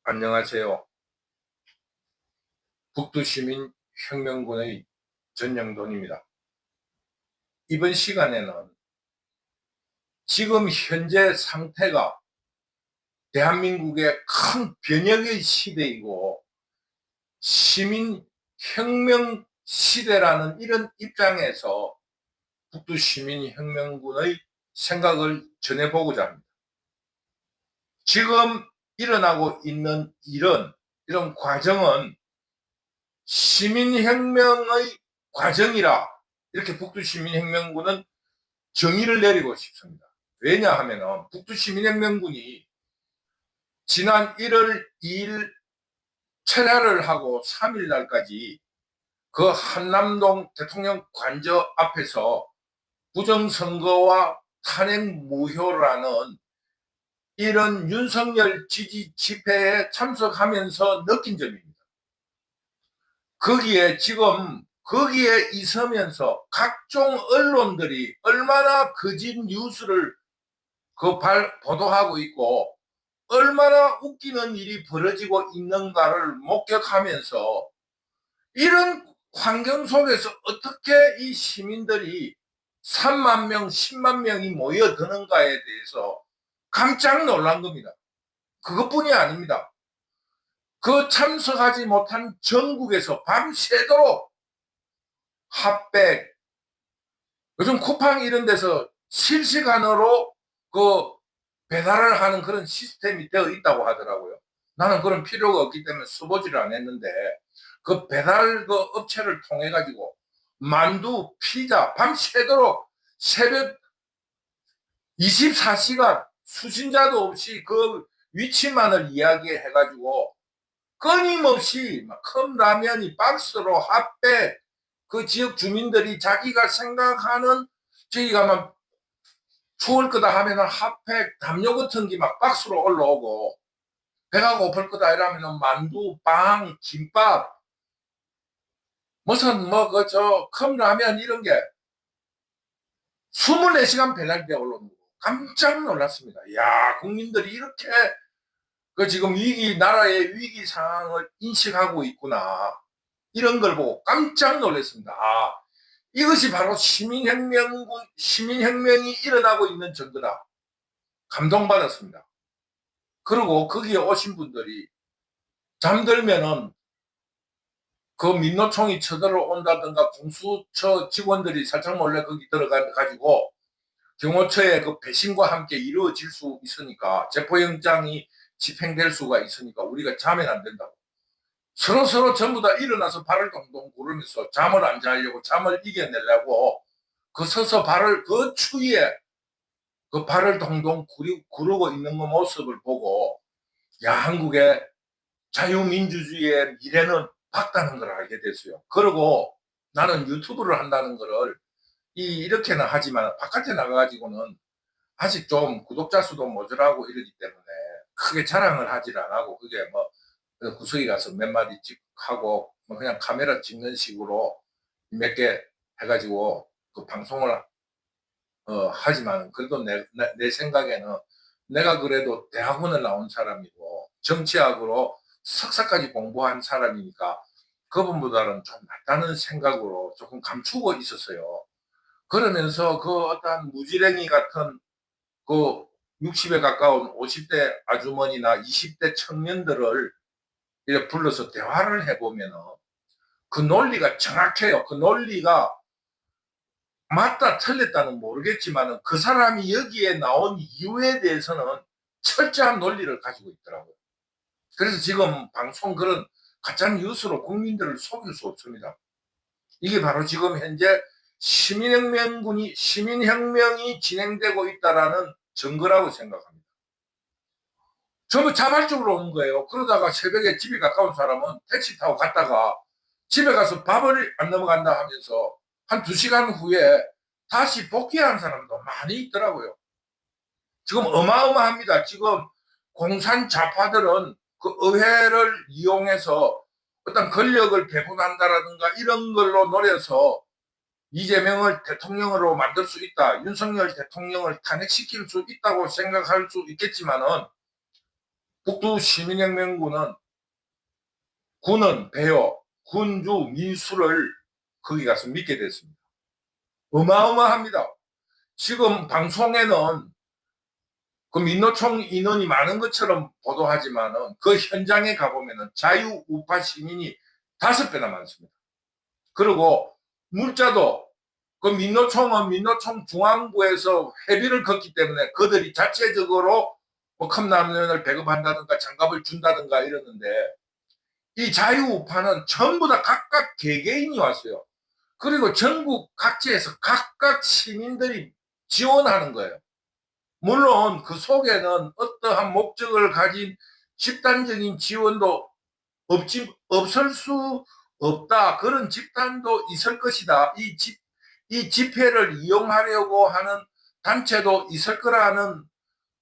안녕하세요. 북두시민혁명군의 전영돈입니다. 이번 시간에는 지금 현재 상태가 대한민국의 큰 변혁의 시대이고 시민혁명 시대라는 이런 입장에서 북두시민혁명군의 생각을 전해보고자 합니다. 지금 일어나고 있는 이런 과정은 시민혁명의 과정이라 이렇게 북두시민혁명군은 정의를 내리고 싶습니다. 왜냐하면 북두시민혁명군이 지난 1월 2일 철야를 하고 3일 날까지 그 한남동 대통령 관저 앞에서 부정선거와 탄핵 무효라는 이런 윤석열 지지 집회에 참석하면서 느낀 점입니다. 거기에 있으면서 각종 언론들이 얼마나 거짓 뉴스를 보도하고 있고 얼마나 웃기는 일이 벌어지고 있는가를 목격하면서 이런 환경 속에서 어떻게 이 시민들이 3만 명, 10만 명이 모여드는가에 대해서 깜짝 놀란 겁니다. 그것뿐이 아닙니다. 그 참석하지 못한 전국에서 밤새도록 핫백, 요즘 쿠팡 이런 데서 실시간으로 그 배달을 하는 그런 시스템이 되어 있다고 하더라고요. 나는 그런 필요가 없기 때문에 써보지를 않았는데 그 배달 그 업체를 통해 가지고 만두, 피자 밤새도록 새벽 24시간 수신자도 없이 그 위치만을 이야기해 가지고 끊임없이 막 컵라면이 박스로 핫백, 그 지역 주민들이 자기가 생각하는 저기가 막 추울 거다 하면은 핫팩, 담요 같은 게 막 박스로 올라오고 배가 고플 거다 이러면은 만두, 빵, 김밥, 무슨 뭐 그 저 컵라면 이런 게 24시간 배달돼 올라오는 거 깜짝 놀랐습니다. 야, 국민들이 이렇게 그 지금 나라의 위기 상황을 인식하고 있구나. 이런 걸 보고 깜짝 놀랐습니다. 아, 이것이 바로 시민혁명이 일어나고 있는 증거다. 감동받았습니다. 그리고 거기에 오신 분들이 잠들면은 그 민노총이 쳐들어온다든가 공수처 직원들이 살짝 몰래 거기 들어가 가지고 경호처의 그 배신과 함께 이루어질 수 있으니까 체포영장이 집행될 수가 있으니까 우리가 자면 안 된다고. 서로 전부 다 일어나서 발을 동동 구르면서 잠을 안 자려고 잠을 이겨내려고 그 서서 그 추위에 그 발을 동동 구르고 있는 그 모습을 보고 야, 한국의 자유민주주의의 미래는 밝다는 걸 알게 됐어요. 그리고 나는 유튜브를 한다는 거를 이렇게는 하지만 바깥에 나가가지고는 아직 좀 구독자 수도 모자라고 이러기 때문에 크게 자랑을 하질 안 하고 그게 뭐 구석에 가서 몇 마디 하고 뭐 그냥 카메라 찍는 식으로 몇 개 해가지고 그 방송을 하지만 그래도 내 생각에는 내가 그래도 대학원을 나온 사람이고 정치학으로 석사까지 공부한 사람이니까 그분보다는 좀 낫다는 생각으로 조금 감추고 있었어요. 그러면서 그 어떤 무지랭이 같은 그 60에 가까운 50대 아주머니나 20대 청년들을 이렇게 불러서 대화를 해보면은 그 논리가 정확해요. 그 논리가 맞다 틀렸다는 모르겠지만 그 사람이 여기에 나온 이유에 대해서는 철저한 논리를 가지고 있더라고요. 그래서 지금 방송 그런 가짜 뉴스로 국민들을 속일 수 없습니다. 이게 바로 지금 현재 시민혁명이 진행되고 있다라는 증거라고 생각합니다. 전부 자발적으로 오는 거예요. 그러다가 새벽에 집에 가까운 사람은 택시 타고 갔다가 집에 가서 밥을 안 넘어간다 하면서 한 2시간 후에 다시 복귀하는 사람도 많이 있더라고요. 지금 어마어마합니다. 지금 공산 좌파들은 그 의회를 이용해서 어떤 권력을 배분한다라든가 이런 걸로 노려서 이재명을 대통령으로 만들 수 있다. 윤석열 대통령을 탄핵시킬 수 있다고 생각할 수 있겠지만은 북두 시민혁명군은 군은 배요, 군주, 민수를 거기 가서 믿게 됐습니다. 어마어마합니다. 지금 방송에는 그 민노총 인원이 많은 것처럼 보도하지만은 그 현장에 가보면은 자유우파 시민이 5배나 많습니다. 그리고 물자도 그 민노총은 민노총 중앙부에서 회비를 걷기 때문에 그들이 자체적으로 뭐 컵라면을 배급한다든가 장갑을 준다든가 이러는데, 이 자유우파는 전부 다 각각 개개인이 왔어요. 그리고 전국 각지에서 각각 시민들이 지원하는 거예요. 물론 그 속에는 어떠한 목적을 가진 집단적인 지원도 없을 수 없다. 그런 집단도 있을 것이다. 이 집회를 이용하려고 하는 단체도 있을 거라는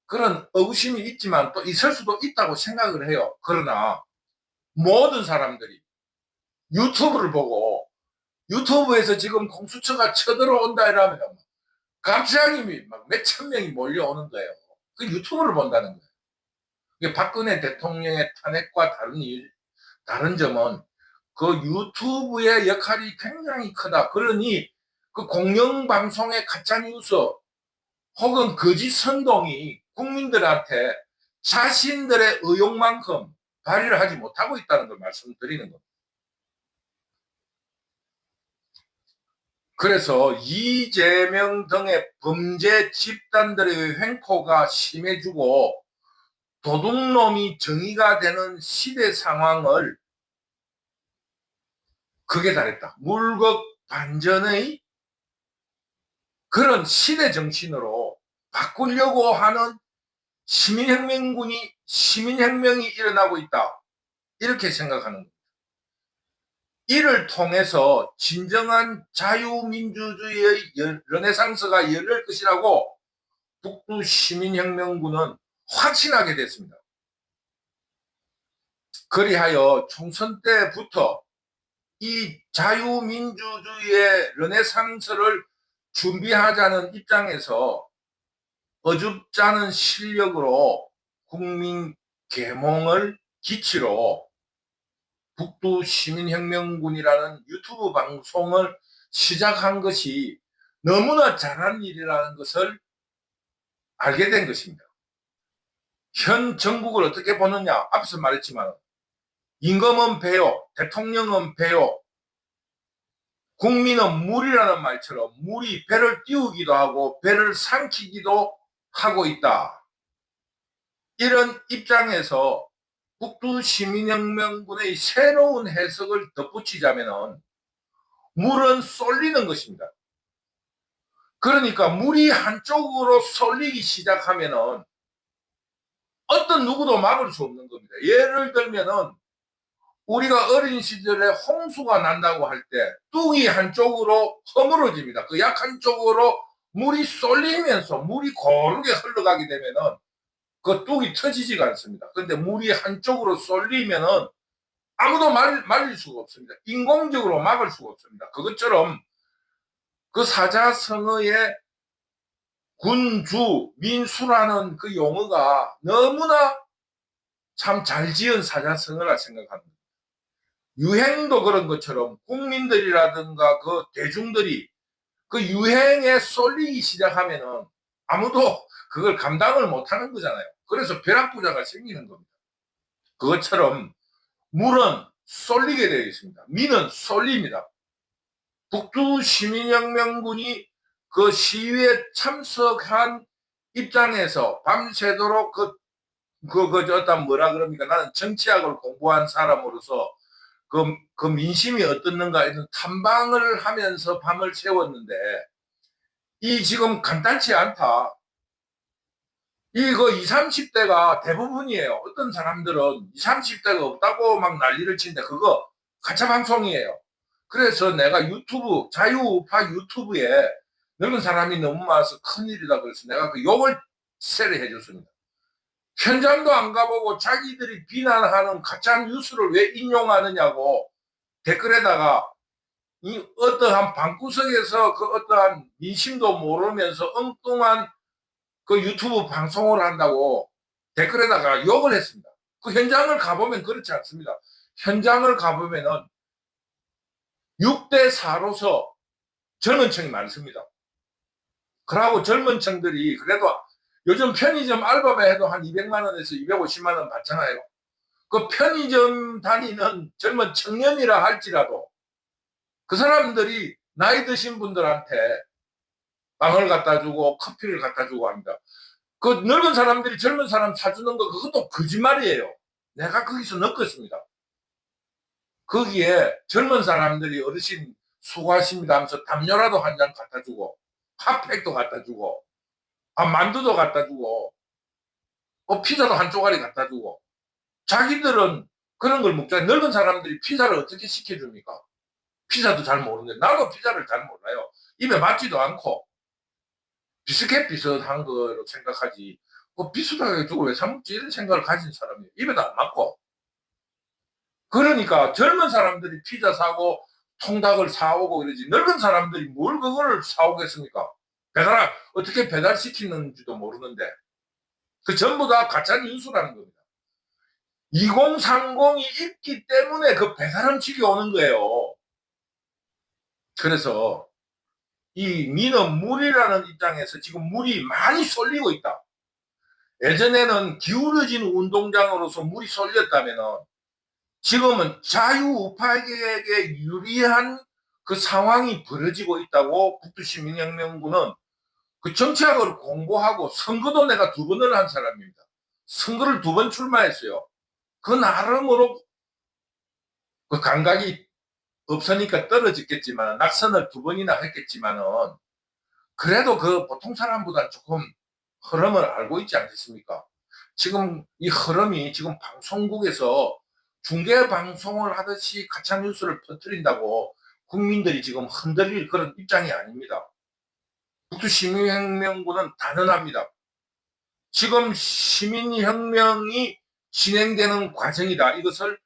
그런 의구심이 있지만 또 있을 수도 있다고 생각을 해요. 그러나 모든 사람들이 유튜브를 보고 유튜브에서 지금 공수처가 쳐들어온다 이러면 갑자기 막 몇천 명이 몰려오는 거예요. 그 유튜브를 본다는 거예요. 박근혜 대통령의 탄핵과 다른 점은 그 유튜브의 역할이 굉장히 크다. 그러니 그 공영방송의 가짜뉴스 혹은 거짓 선동이 국민들한테 자신들의 의욕만큼 발휘를 하지 못하고 있다는 걸 말씀드리는 겁니다. 그래서 이재명 등의 범죄 집단들의 횡포가 심해지고 도둑놈이 정의가 되는 시대 상황을 극에 달했다. 물극 반전의 그런 시대 정신으로 바꾸려고 하는 시민혁명이 일어나고 있다. 이렇게 생각하는 겁니다. 이를 통해서 진정한 자유민주주의의 르네상스가 열릴 것이라고 북두 시민혁명군은 확신하게 됐습니다. 그리하여 총선 때부터 이 자유민주주의의 르네상스를 준비하자는 입장에서 어줍지 않은 실력으로 국민 계몽을 기치로 북두 시민혁명군이라는 유튜브 방송을 시작한 것이 너무나 잘한 일이라는 것을 알게 된 것입니다. 현 정국을 어떻게 보느냐, 앞서 말했지만 임금은 배요, 대통령은 배요, 국민은 물이라는 말처럼 물이 배를 띄우기도 하고 배를 삼키기도 하고 있다. 이런 입장에서 북두 시민혁명군의 새로운 해석을 덧붙이자면 물은 쏠리는 것입니다. 그러니까 물이 한쪽으로 쏠리기 시작하면 어떤 누구도 막을 수 없는 겁니다. 예를 들면은 우리가 어린 시절에 홍수가 난다고 할 때 뚝이 한쪽으로 허물어집니다. 그 약한 쪽으로 물이 쏠리면서 물이 고르게 흘러가게 되면은 그 뚝이 터지지가 않습니다. 그런데 물이 한쪽으로 쏠리면은 아무도 말릴 수가 없습니다. 인공적으로 막을 수가 없습니다. 그것처럼 그 사자성어의 군주, 민수라는 그 용어가 너무나 참 잘 지은 사자성어라 생각합니다. 유행도 그런 것처럼 국민들이라든가 그 대중들이 그 유행에 쏠리기 시작하면은 아무도 그걸 감당을 못하는 거잖아요. 그래서 벼락부자가 생기는 겁니다. 그것처럼 물은 쏠리게 되어 있습니다. 민은 쏠립니다. 북두 시민혁명군이 그 시위에 참석한 입장에서 밤새도록 어떤 뭐라 그럽니까? 나는 정치학을 공부한 사람으로서 그 민심이 어떻는가 이런 탐방을 하면서 밤을 새웠는데 이 지금 간단치 않다. 이거 20, 30대가 대부분이에요. 어떤 사람들은 20, 30대가 없다고 막 난리를 치는데 그거 가짜 방송이에요. 그래서 내가 자유우파 유튜브에 늙은 사람이 너무 많아서 큰일이다 그래서 내가 그 욕을 세례해 줬습니다. 현장도 안 가보고 자기들이 비난하는 가짜 뉴스를 왜 인용하느냐고 댓글에다가 이 어떠한 방구석에서 그 어떠한 민심도 모르면서 엉뚱한 그 유튜브 방송을 한다고 댓글에다가 욕을 했습니다. 그 현장을 가보면 그렇지 않습니다. 현장을 가보면은 6대 4로서 젊은 층이 많습니다. 그러고 젊은 층들이 그래도 요즘 편의점 알바만 해도 한 200만 원에서 250만 원 받잖아요. 그 편의점 다니는 젊은 청년이라 할지라도 그 사람들이 나이 드신 분들한테 빵을 갖다 주고 커피를 갖다 주고 합니다. 그 늙은 사람들이 젊은 사람 사주는 거 그것도 거짓말이에요. 내가 거기서 느꼈습니다. 거기에 젊은 사람들이 어르신 수고하십니다 하면서 담요라도 한 장 갖다 주고 핫팩도 갖다 주고 만두도 갖다 주고 피자도 한 쪼가리 갖다 주고 자기들은 그런 걸 먹자. 늙은 사람들이 피자를 어떻게 시켜줍니까? 피자도 잘 모르는데 나도 피자를 잘 몰라요. 입에 맞지도 않고 비슷한 거로 생각하지 비슷하게 주고 왜 사 먹지 이런 생각을 가진 사람이 입에도 안 맞고. 그러니까 젊은 사람들이 피자 사고 통닭을 사오고 이러지 늙은 사람들이 뭘 그거를 사오겠습니까? 어떻게 배달시키는지도 모르는데 그 전부 다 가짜 뉴스라는 겁니다. 2030이 있기 때문에 그 배달음식이 오는 거예요. 그래서 이 민원 물이라는 입장에서 지금 물이 많이 쏠리고 있다. 예전에는 기울어진 운동장으로서 물이 쏠렸다면은 지금은 자유우파에게 유리한 그 상황이 벌어지고 있다고 북두시민혁명군은 그 정치학을 공부하고 선거도 내가 2번을 한 사람입니다. 선거를 2번 출마했어요. 그 나름으로 그 감각이 없으니까 떨어졌겠지만 낙선을 2번이나 했겠지만은 그래도 그 보통 사람보다 조금 흐름을 알고 있지 않겠습니까? 지금 이 흐름이 지금 방송국에서 중계 방송을 하듯이 가짜 뉴스를 퍼뜨린다고 국민들이 지금 흔들릴 그런 입장이 아닙니다. 북두시민혁명군은 단언합니다. 지금 시민혁명이 진행되는 과정이다. 이것을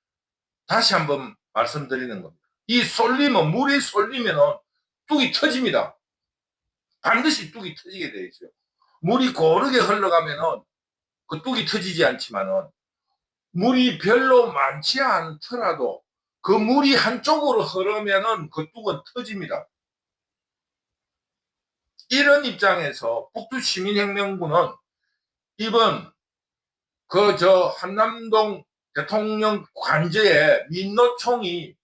다시 한번 말씀드리는 겁니다. 물이 쏠리면 뚝이 터집니다. 반드시 뚝이 터지게 되어 있어요. 물이 고르게 흘러가면은 그 뚝이 터지지 않지만은 물이 별로 많지 않더라도 그 물이 한쪽으로 흐르면은 그 뚝은 터집니다. 이런 입장에서 북두시민혁명군은 이번 한남동 대통령 관저에 민노총이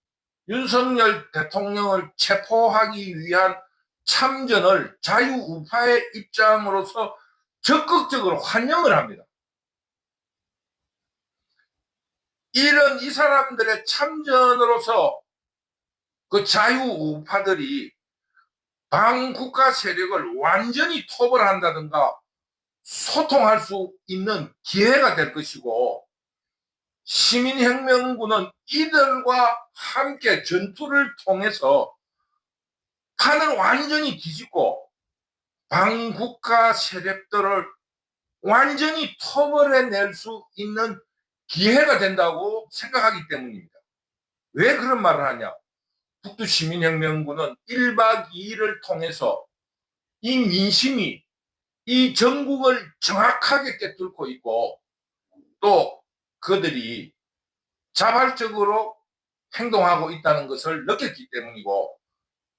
윤석열 대통령을 체포하기 위한 참전을 자유우파의 입장으로서 적극적으로 환영을 합니다. 이 사람들의 참전으로서 그 자유우파들이 반국가 세력을 완전히 토벌한다든가 소통할 수 있는 기회가 될 것이고 시민혁명군은 이들과 함께 전투를 통해서 판을 완전히 뒤집고 반국가 세력들을 완전히 토벌해낼 수 있는 기회가 된다고 생각하기 때문입니다. 왜 그런 말을 하냐? 북두시민혁명군은 1박 2일을 통해서 이 민심이 이 전국을 정확하게 꿰뚫고 있고 또 그들이 자발적으로 행동하고 있다는 것을 느꼈기 때문이고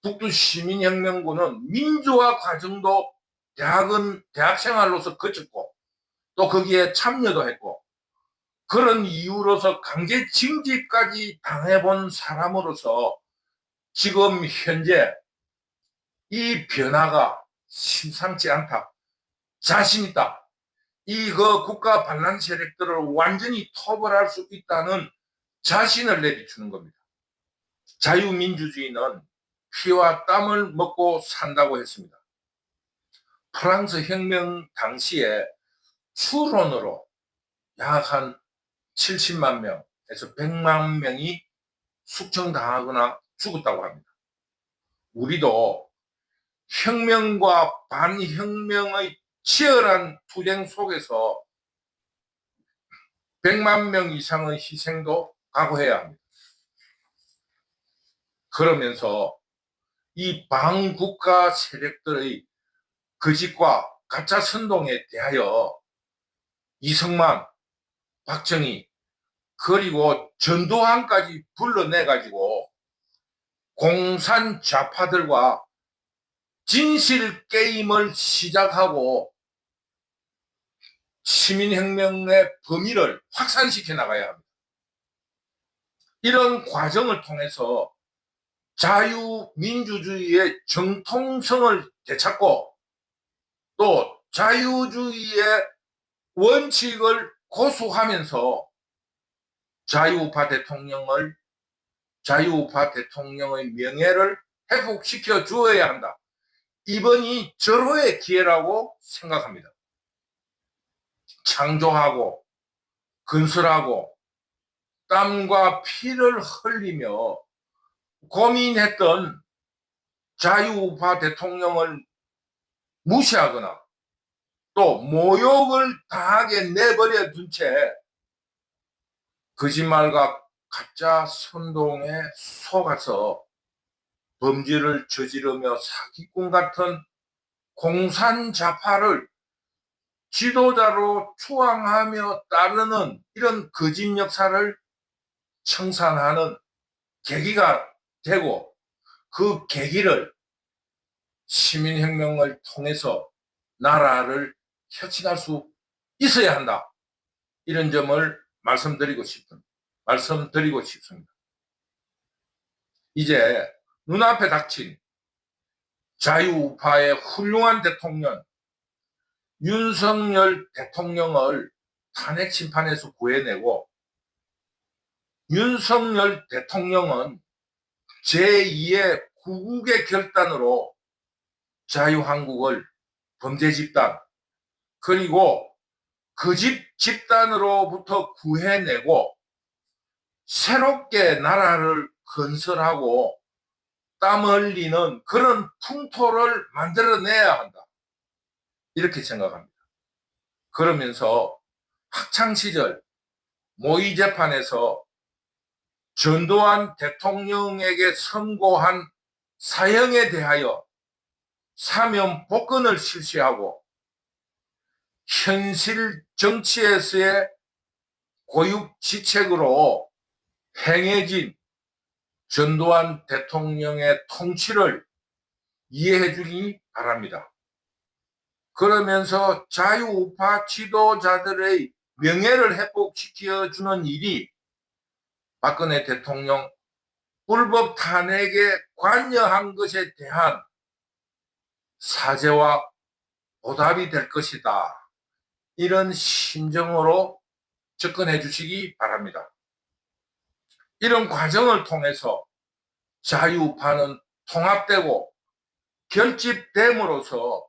북두시민혁명군은 민주화 과정도 대학 생활로서 거쳤고 또 거기에 참여도 했고 그런 이유로서 강제 징집까지 당해본 사람으로서 지금 현재 이 변화가 심상치 않다. 자신 있다. 국가 반란 세력들을 완전히 토벌할 수 있다는 자신을 내비추는 겁니다. 자유민주주의는 피와 땀을 먹고 산다고 했습니다. 프랑스 혁명 당시에 추론으로 약 한 70만 명에서 100만 명이 숙청당하거나 죽었다고 합니다. 우리도 혁명과 반혁명의 치열한 투쟁 속에서 100만 명 이상의 희생도 각오해야 합니다. 그러면서 이 반국가 세력들의 거짓과 가짜 선동에 대하여 이승만, 박정희, 그리고 전두환까지 불러내가지고 공산 좌파들과 진실 게임을 시작하고 시민혁명의 범위를 확산시켜 나가야 합니다. 이런 과정을 통해서 자유민주주의의 정통성을 되찾고 또 자유주의의 원칙을 고수하면서 자유우파 대통령의 명예를 회복시켜 주어야 한다. 이번이 절호의 기회라고 생각합니다. 창조하고 건설하고 땀과 피를 흘리며 고민했던 자유우파 대통령을 무시하거나 또 모욕을 당하게 내버려 둔 채 거짓말과 가짜 선동에 속아서 범죄를 저지르며 사기꾼 같은 공산좌파를 지도자로 추앙하며 따르는 이런 거짓 역사를 청산하는 계기가 되고 그 계기를 시민혁명을 통해서 나라를 혁신할 수 있어야 한다. 이런 점을 말씀드리고 싶습니다. 이제 눈앞에 닥친 자유우파의 훌륭한 대통령 윤석열 대통령을 탄핵 심판에서 구해내고 윤석열 대통령은 제2의 구국의 결단으로 자유한국을 범죄 집단 그리고 거짓 집단으로부터 구해내고 새롭게 나라를 건설하고 땀 흘리는 그런 풍토를 만들어내야 한다. 이렇게 생각합니다. 그러면서 학창시절 모의재판에서 전두환 대통령에게 선고한 사형에 대하여 사면 복권을 실시하고 현실 정치에서의 고육지책으로 행해진 전두환 대통령의 통치를 이해해 주기 바랍니다. 그러면서 자유우파 지도자들의 명예를 회복시켜 주는 일이 박근혜 대통령 불법 탄핵에 관여한 것에 대한 사죄와 보답이 될 것이다. 이런 심정으로 접근해 주시기 바랍니다. 이런 과정을 통해서 자유우파는 통합되고 결집됨으로써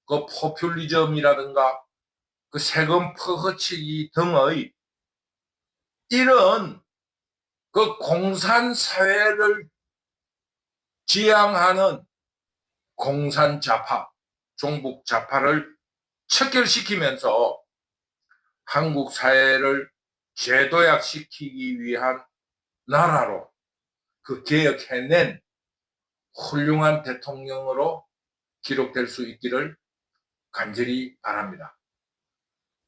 그 포퓰리즘이라든가 그 세금 퍼헤치기 등의 이런 그 공산사회를 지향하는 공산좌파, 종북좌파를 척결시키면서 한국 사회를 재도약시키기 위한 나라로 그 개혁해낸 훌륭한 대통령으로 기록될 수 있기를 간절히 바랍니다.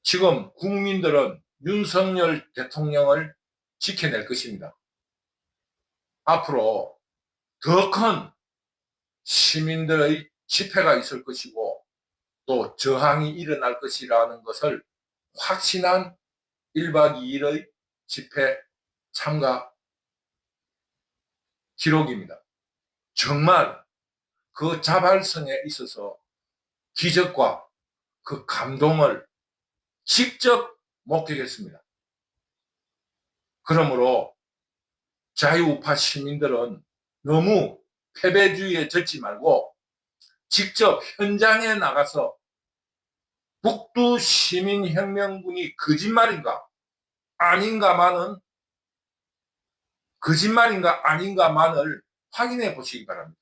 지금 국민들은 윤석열 대통령을 지켜낼 것입니다. 앞으로 더 큰 시민들의 집회가 있을 것이고 또 저항이 일어날 것이라는 것을 확신한 1박 2일의 집회 참가 기록입니다. 정말 그 자발성에 있어서 기적과 그 감동을 직접 목격했습니다. 그러므로 자유우파 시민들은 너무 패배주의에 젖지 말고 직접 현장에 나가서 북두 시민혁명군이 거짓말인가 아닌가만을 확인해 보시기 바랍니다.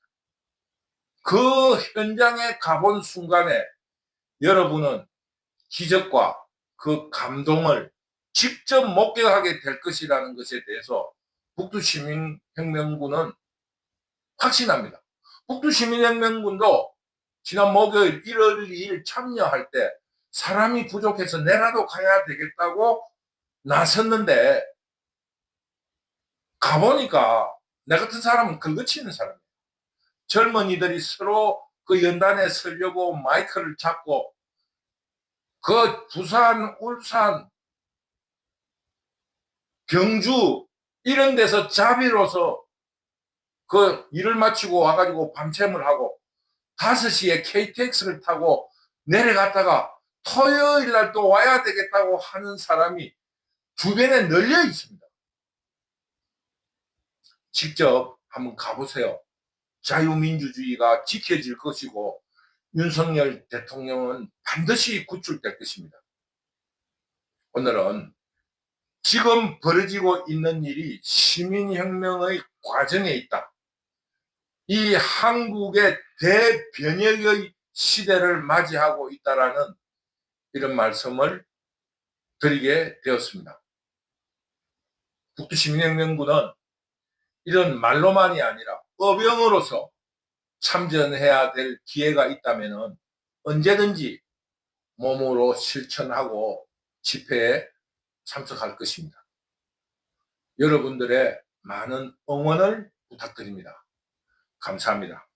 그 현장에 가본 순간에 여러분은 기적과 그 감동을 직접 목격하게 될 것이라는 것에 대해서 북두시민혁명군은 확신합니다. 북두시민혁명군도 지난 목요일 1월 2일 참여할 때 사람이 부족해서 내라도 가야 되겠다고 나섰는데 가보니까 내 같은 사람은 긁어치는 사람이에요. 젊은이들이 서로 그 연단에 서려고 마이크를 잡고 그 부산, 울산, 경주 이런 데서 자비로서 그 일을 마치고 와가지고 밤샘을 하고 5시에 KTX를 타고 내려갔다가 토요일 날 또 와야 되겠다고 하는 사람이 주변에 널려 있습니다. 직접 한번 가보세요. 자유민주주의가 지켜질 것이고 윤석열 대통령은 반드시 구출될 것입니다. 오늘은 지금 벌어지고 있는 일이 시민혁명의 과정에 있다. 이 한국의 대변혁의 시대를 맞이하고 있다라는 이런 말씀을 드리게 되었습니다. 북두시민혁명군은 이런 말로만이 아니라 어병으로서 참전해야 될 기회가 있다면 언제든지 몸으로 실천하고 집회에 참석할 것입니다. 여러분들의 많은 응원을 부탁드립니다. 감사합니다.